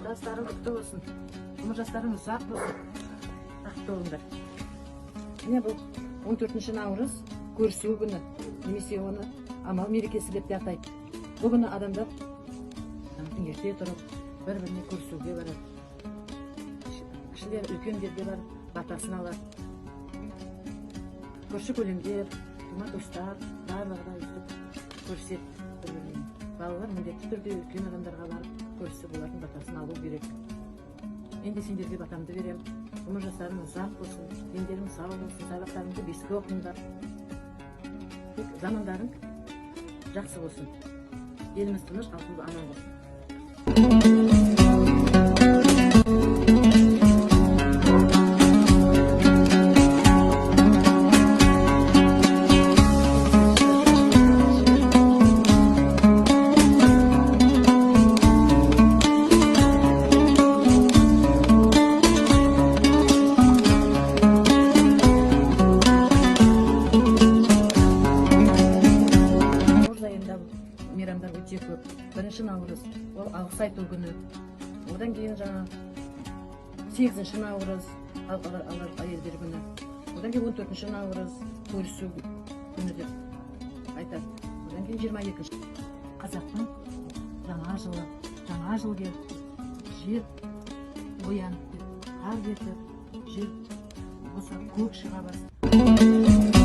Жастарың құтты болсын. Жастарың ұзақ болсын. Бақытты болыңдар. Міне бұл 14 наурыз көрісу күні, немесе оны амал мерекесі деп те атайды. Бұл күні адамдар ерте тұрып, бір-біріне көрісуге барады. Кішілер үлкендерге барып, батасын алады. Көрші көлемдер, тума достар, барлығы да өстіп көріседі бір-біріне. Балалар міндетті түрде үлкен адамдарға барып көрісіп, олардың батасын алу керек. Мен де сендерге батамды берем. Ғұмыр жастарың ұзақ болсын, дендерің сау болсын, сабақтарыңды беске оқыңдар. Замандарың жақсы болсын. Еліміз тыныш, халқымыз аман болсын. Мейрамдар өте көп. 1 наурыз ол алғыс айту күні. Одан кейін жаңа 8 наурыз халықаралық әйелдер күні. Одан кейін 14 наурыз көрісу күні деп айтады. Одан кейін 22 қазақтың жаңа жыл келді. Жер оянып, қар кетіп, жер көк шыға бастады.